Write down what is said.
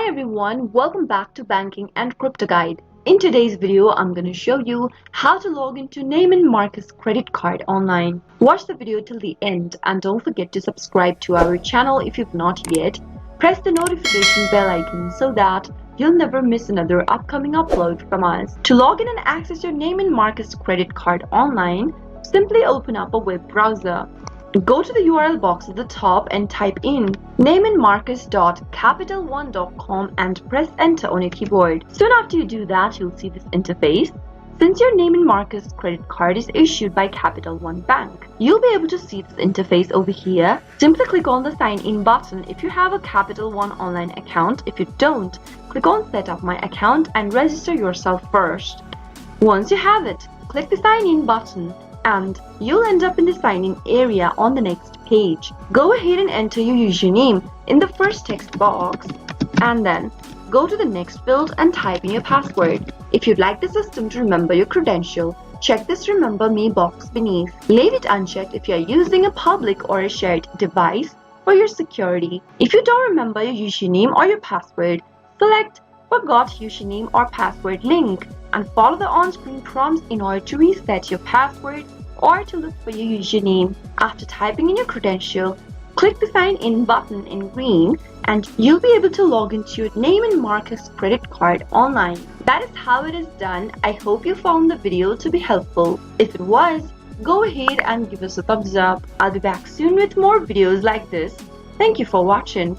Hi everyone, welcome back to Banking and Crypto Guide. In today's video, I'm going to show you how to log into Neiman Marcus credit card online. Watch the video till the end and don't forget to subscribe to our channel if you've not yet. Press the notification bell icon so that you'll never miss another upcoming upload from us. To log in and access your Neiman Marcus credit card online, simply open up a web browser. Go to the URL box at the top and type in neimanmarcus.capitalone.com and press enter on your keyboard. Soon after you do that, you'll see this interface. Since your Neiman Marcus credit card is issued by Capital One Bank, you'll be able to see this interface over here. Simply click on the sign in button if you have a Capital One online account. If you don't, click on set up my account and register yourself first. Once you have it, click the sign in button and you'll end up in the sign-in area on the next page. Go ahead and enter your username in the first text box and then go to the next field and type in your password. If you'd like the system to remember your credential, check this Remember Me box beneath. Leave it unchecked if you are using a public or a shared device for your security. If you don't remember your username or your password, select Forgot Username or Password link and follow the on-screen prompts in order to reset your password or to look for your username. After typing in your credential, click the sign in button in green and you'll be able to log into your Neiman Marcus credit card online. That is how it is done. I hope you found the video to be helpful. If it was, go ahead and give us a thumbs up. I'll be back soon with more videos like this. Thank you for watching.